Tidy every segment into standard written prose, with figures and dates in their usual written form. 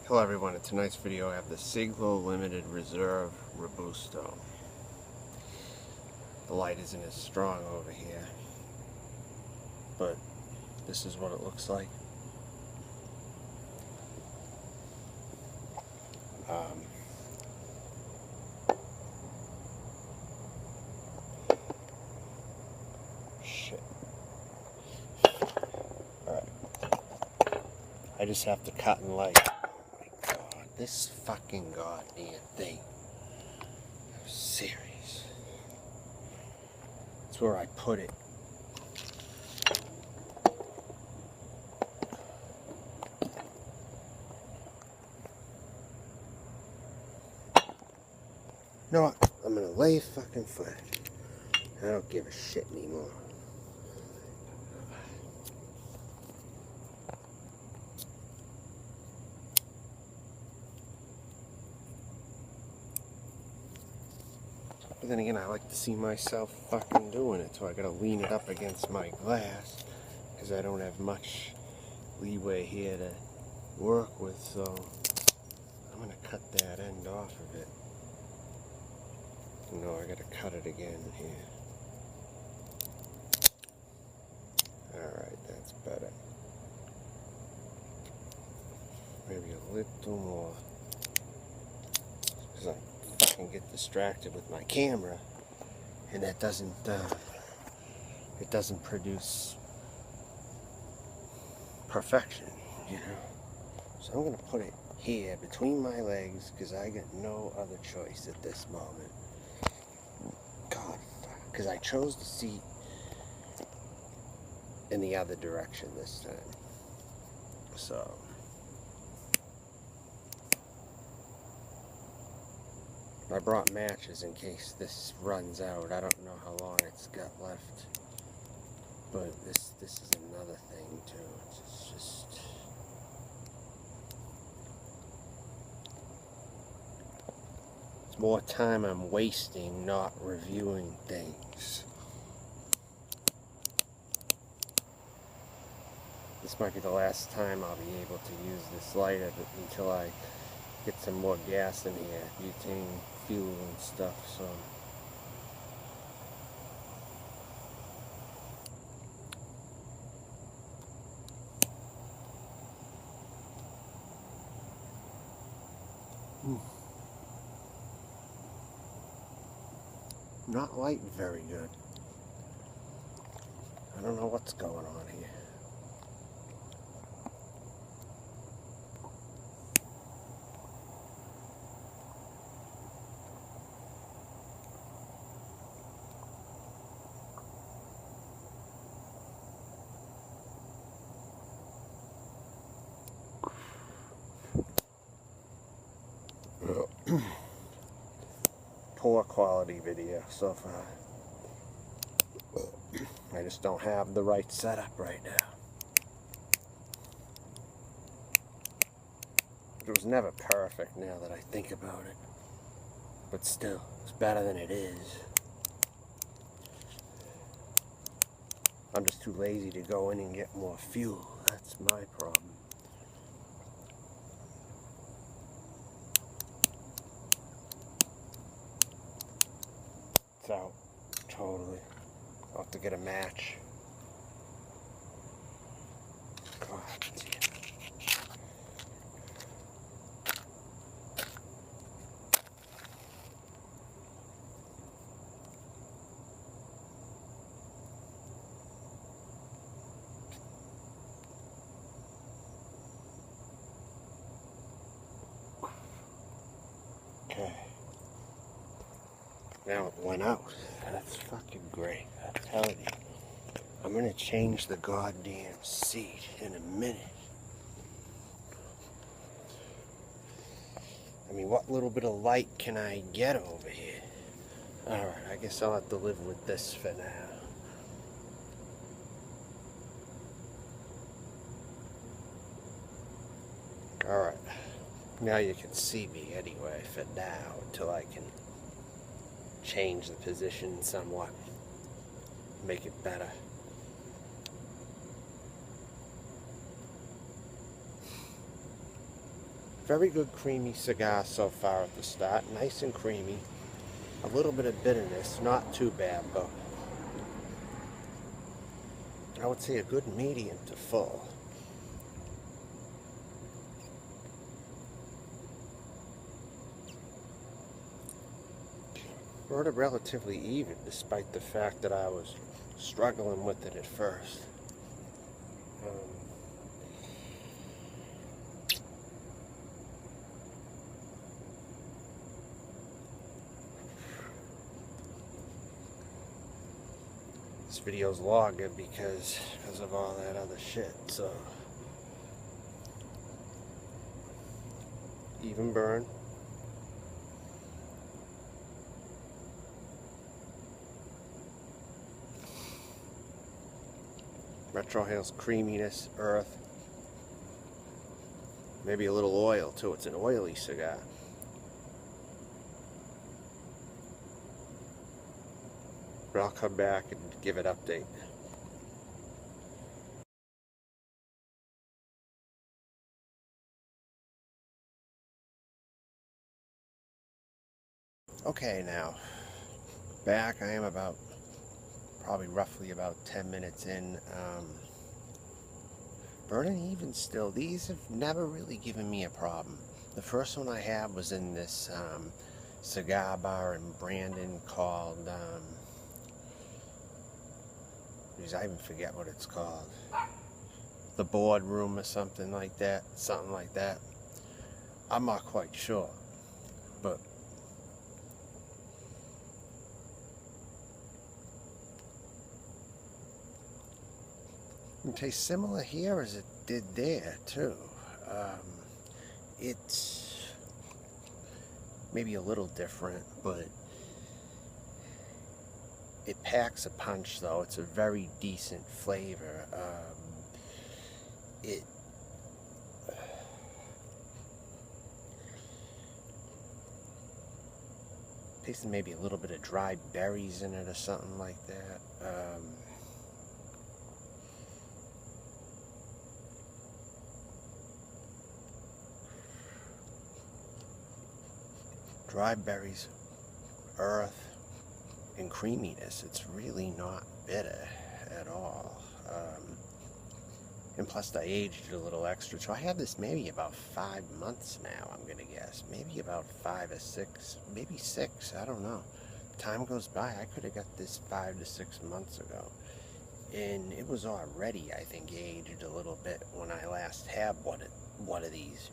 Hello everyone, in tonight's video I have the Siglo Limited Reserve Robusto. The light isn't as strong over here, but this is what it looks like. Shit. Alright. I just have to cut and light. Oh my god, this fucking goddamn thing. I'm serious. That's where I put it. You know what? I'm gonna lay fucking flat. I don't give a shit anymore. But then again, I like to see myself fucking doing it, so I gotta lean it up against my glass, because I don't have much leeway here to work with, so I'm gonna cut that end off of it. No, I gotta cut it again here. Alright, that's better. Maybe a little more. Because I fucking get distracted with my camera, and that doesn't, it doesn't produce perfection, you know. So I'm gonna put it here between my legs, because I got no other choice at this moment. God, because I chose the seat in the other direction this time. So I brought matches in case this runs out. I don't know how long it's got left, but this is another thing too. It's just it's more time I'm wasting not reviewing things. This might be the last time I'll be able to use this lighter until I get some more gas in here, butane fuel and stuff, so. Not lighting very good. I don't know what's going on here. Poor quality video so far. I just don't have the right setup right now. It was never perfect now that I think about it. But still, it's better than it is. I'm just too lazy to go in and get more fuel. That's my problem. It's out. Totally. I'll have to get a match. God damn. Okay. Now it went out. That's fucking great. I'm telling you. I'm gonna change the goddamn seat in a minute. I mean, what little bit of light can I get over here? Alright, I guess I'll have to live with this for now. Alright. Now you can see me anyway for now, until I can change the position somewhat. Make it better. Very good creamy cigar so far at the start. Nice and creamy. A little bit of bitterness, not too bad, but I would say a good medium to full. Brought it relatively even, despite the fact that I was struggling with it at first. This video's longer because of all that other shit, so even burn. Retrohale's creaminess, earth, maybe a little oil too. It's an oily cigar. But I'll come back and give it update. Okay, now back. I am about probably roughly about 10 minutes in. Burning even still. These have never really given me a problem. The first one I had was in this cigar bar in Brandon called I even forget what it's called. The Boardroom or something like that. Something like that. I'm not quite sure. But it tastes similar here as it did there too. It's maybe a little different, but it packs a punch though. It's a very decent flavor. It tastes maybe a little bit of dried berries in it or something like that. Dried berries, earth, and creaminess. It's really not bitter at all. And plus I aged it a little extra. So I had this maybe about 5 months now, I'm gonna guess. Maybe about 5 or 6, maybe 6, I don't know. Time goes by. I could have got this 5 to 6 months ago. And it was already, I think, aged a little bit when I last had one of these.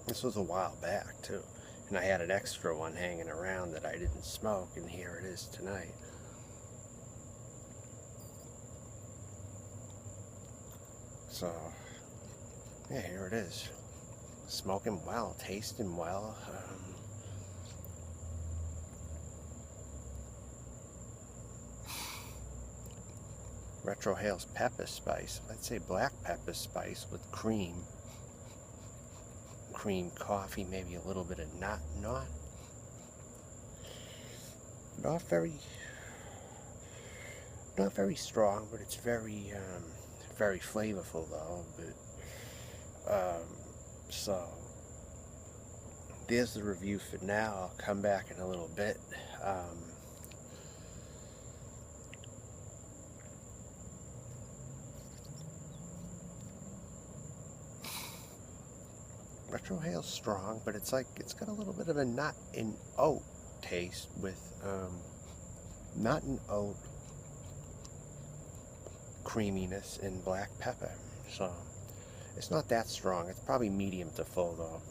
This was a while back too. And I had an extra one hanging around that I didn't smoke, and here it is tonight. So, yeah, here it is. Smoking well, tasting well. Retrohale's pepper spice. I'd say black pepper spice with cream coffee, maybe a little bit of not very strong, but it's very very flavorful though. But so there's the review for now. I'll come back in a little bit. Retrohale's strong, but it's got a little bit of a nut and oat taste with nut and oat creaminess and black pepper. So it's not that strong. It's probably medium to full though.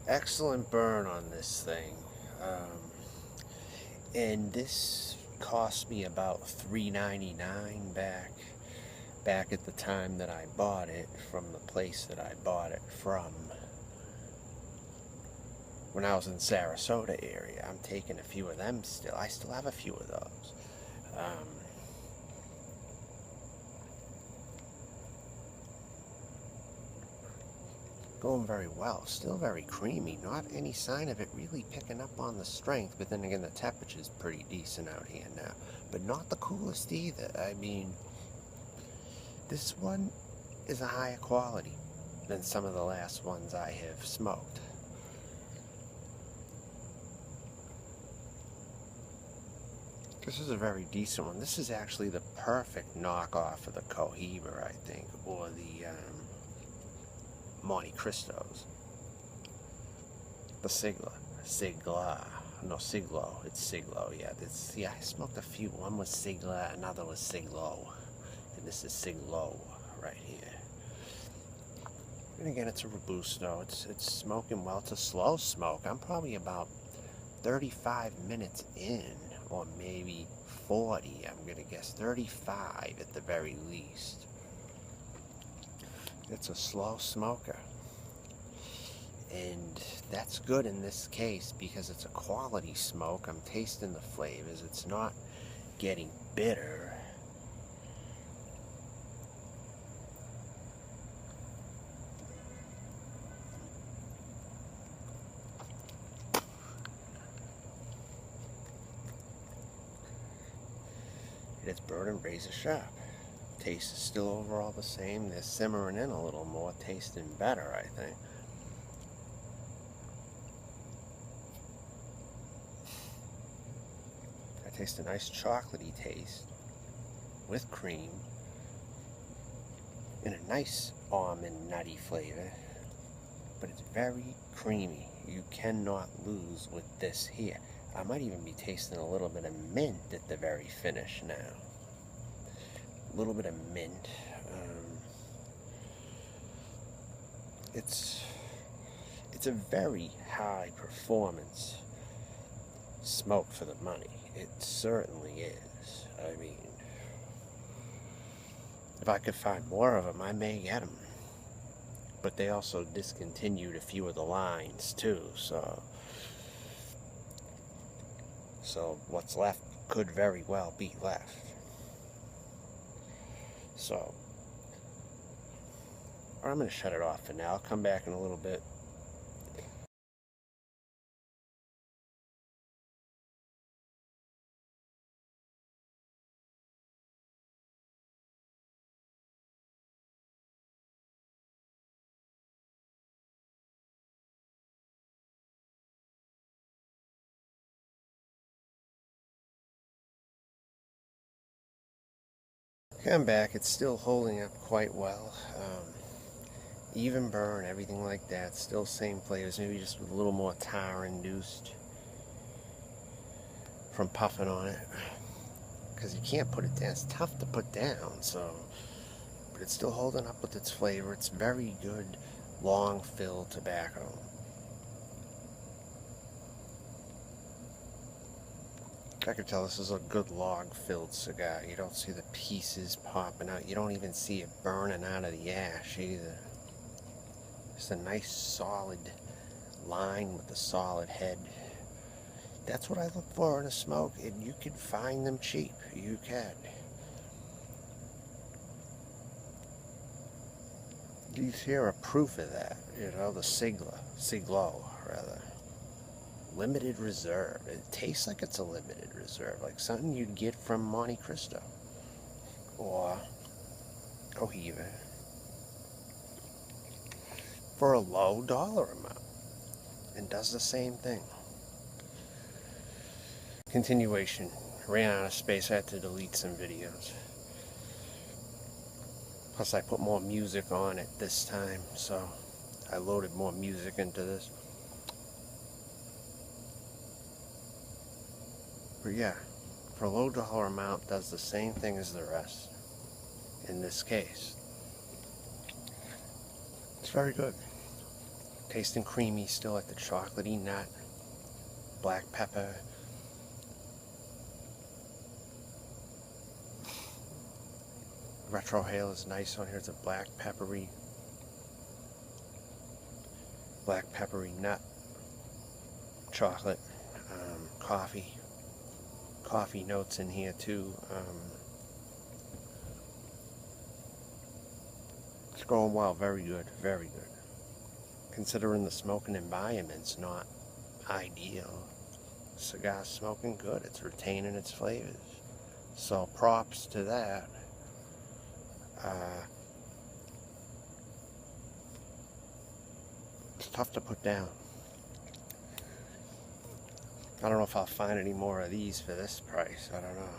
Excellent burn on this thing. And this cost me about $3.99 back at the time that I bought it from the place that I bought it from. When I was in Sarasota area. I'm taking a few of them still. I still have a few of those. Going very well. Still very creamy. Not any sign of it really picking up on the strength, but then again, the temperature's pretty decent out here now. But not the coolest either. I mean, this one is a higher quality than some of the last ones I have smoked. This is a very decent one. This is actually the perfect knockoff of the Cohiba, I think, or the Monte Cristos. The Siglo. No, Siglo. It's Siglo, yeah. I smoked a few. One was Sigla, another was Siglo. And this is Siglo right here. And again, it's a Robusto. It's smoking well. It's a slow smoke. I'm probably about 35 minutes in, or maybe 40, I'm going to guess. 35 at the very least. It's a slow smoker. And that's good in this case because it's a quality smoke. I'm tasting the flavors. It's not getting bitter. It's burning razor sharp. Taste is still overall the same. They're simmering in a little more, tasting better, I think. I taste a nice chocolatey taste with cream and a nice almond nutty flavor, but it's very creamy. You cannot lose with this here. I might even be tasting a little bit of mint at the very finish now. A little bit of mint. It's a very high performance smoke for the money. It certainly is. I mean, if I could find more of them, I may get them. But they also discontinued a few of the lines too, so what's left could very well be left. So, I'm going to shut it off for now. I'll come back in a little bit. Okay, I'm back. It's still holding up quite well. Even burn, everything like that. Still same flavors, maybe just with a little more tar induced from puffing on it. Because you can't put it down. It's tough to put down, so. But it's still holding up with its flavor. It's very good, long fill tobacco. I can tell this is a good log-filled cigar. You don't see the pieces popping out. You don't even see it burning out of the ash either. It's a nice solid line with a solid head. That's what I look for in a smoke, and you can find them cheap. You can. These here are proof of that. You know, the Siglo, rather. Limited reserve. It tastes like it's a limited reserve, like something you'd get from Monte Cristo or Cohiba for a low dollar amount, and does the same thing. Continuation. Ran out of space. I had to delete some videos. Plus I put more music on it this time, so I loaded more music into this. But yeah, for a low dollar amount, does the same thing as the rest. In this case, it's very good. Tasting creamy, still like the chocolatey nut, black pepper. Retrohale is nice on here. It's a black peppery nut, chocolate, coffee notes in here too. It's going well, very good, very good. considering the smoking environment's not ideal. Cigar smoking good, it's retaining its flavors. So props to that. It's tough to put down. I don't know if I'll find any more of these for this price. I don't know.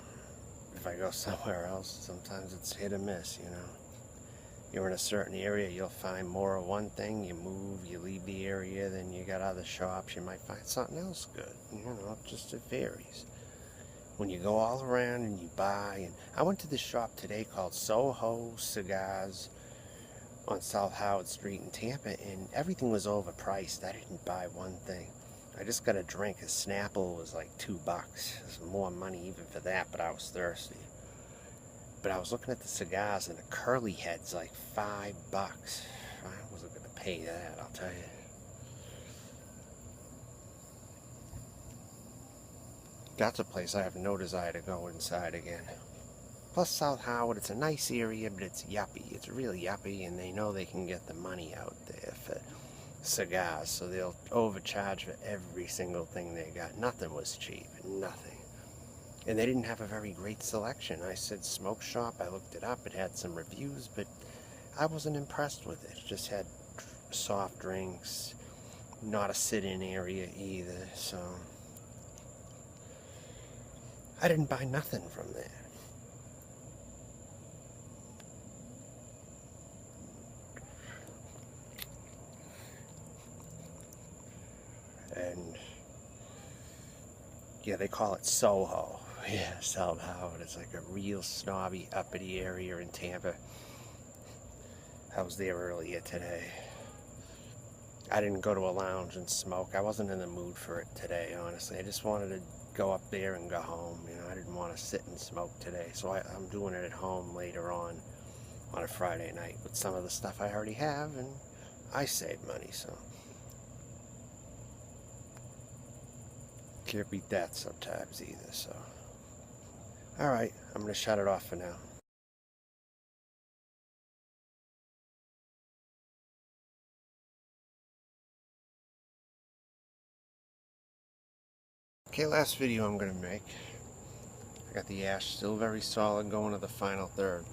If I go somewhere else, sometimes it's hit or miss, you know. You're in a certain area, you'll find more of one thing, you move, you leave the area, then you got other shops, you might find something else good. You know, it varies. When you go all around and you buy, and I went to this shop today called Soho Cigars on South Howard Street in Tampa, and everything was overpriced. I didn't buy one thing. I just got a drink. A Snapple was like $2. There's more money even for that, but I was thirsty. But I was looking at the cigars, and the curly head's like $5. I wasn't going to pay that, I'll tell you. That's a place I have no desire to go inside again. Plus South Howard, it's a nice area, but it's yuppie. It's really yuppie, and they know they can get the money out there for cigars, so they'll overcharge for every single thing they got. Nothing was cheap, nothing. And they didn't have a very great selection. I said smoke shop, I looked it up, it had some reviews, but I wasn't impressed with it. It just had soft drinks, not a sit-in area either, so I didn't buy nothing from there. And yeah, they call it Soho. Yeah, South Howard. It's like a real snobby, uppity area in Tampa. I was there earlier today. I didn't go to a lounge and smoke. I wasn't in the mood for it today, honestly. I just wanted to go up there and go home. You know, I didn't want to sit and smoke today. So I'm doing it at home later on a Friday night with some of the stuff I already have, and I save money, so can't beat that sometimes either. So alright, I'm going to shut it off for now. Okay, last video I'm going to make. I got the ash still very solid, going to the final third.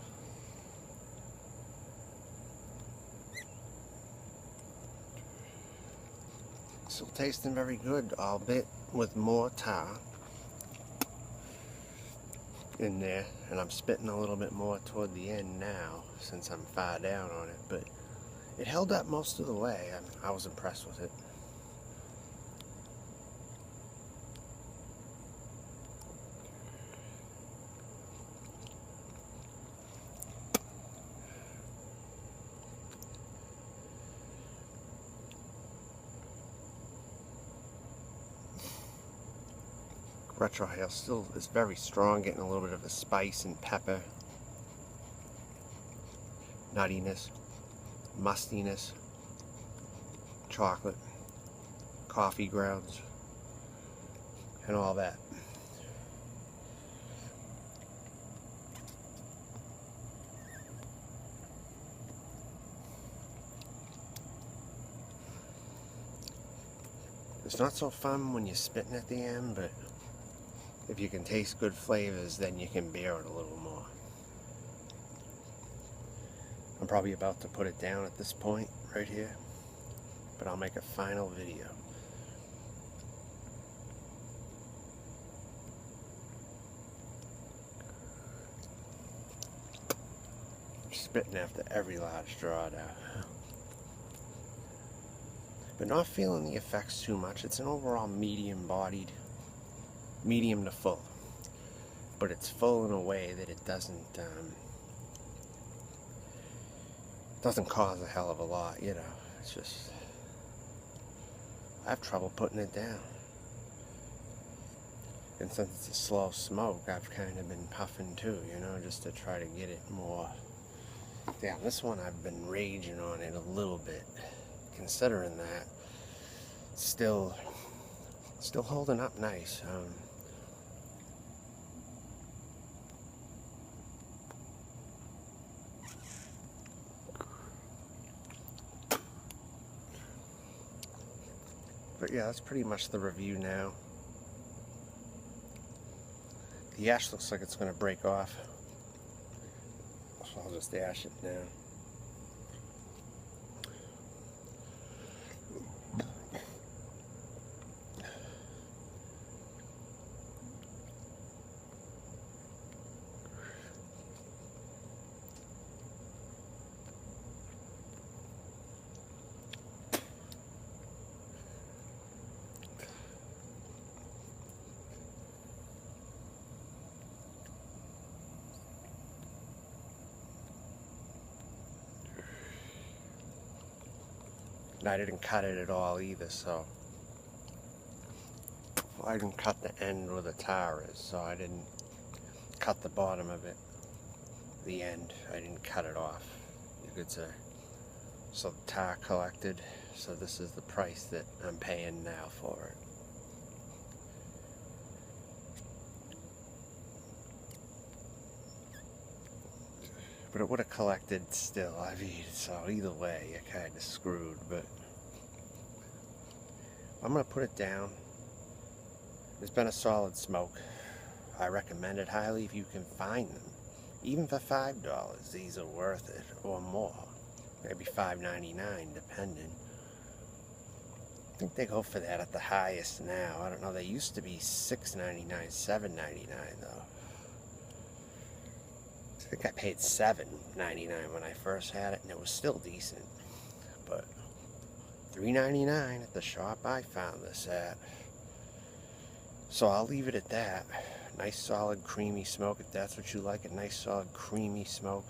Still tasting very good, albeit with more tar in there, and I'm spitting a little bit more toward the end now since I'm far down on it, but it held up most of the way. I was impressed with it. Retrohale still is very strong, getting a little bit of a spice and pepper, nuttiness, mustiness, chocolate, coffee grounds, and all that. It's not so fun when you're spitting at the end, but if you can taste good flavors, then you can bear it a little more. I'm probably about to put it down at this point right here, but I'll make a final video. I'm spitting after every large draw now. But not feeling the effects too much. It's an overall medium-bodied, medium to full, but it's full in a way that it doesn't cause a hell of a lot, you know. It's just, I have trouble putting it down, and since it's a slow smoke, I've kind of been puffing too, you know, just to try to get it more down. This one I've been raging on it a little bit, considering that. Still holding up nice. But yeah, that's pretty much the review now. The ash looks like it's going to break off, so I'll just ash it now. And I didn't cut it at all either, so I didn't cut the end where the tar is, so I didn't cut the bottom of it, the end. I didn't cut it off, you could say. So the tar collected, so this is the price that I'm paying now for it. But it would have collected still, I mean, so either way, you're kind of screwed, but I'm going to put it down. It's been a solid smoke. I recommend it highly if you can find them. Even for $5, these are worth it, or more. Maybe $5.99, depending. I think they go for that at the highest now. I don't know, they used to be $6.99, $7.99 though. I think I paid $7.99 when I first had it, and it was still decent. But $3.99 at the shop I found this at. So I'll leave it at that. Nice solid creamy smoke, if that's what you like, a nice solid creamy smoke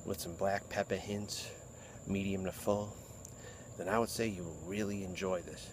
with some black pepper hints, medium to full, then I would say you will really enjoy this.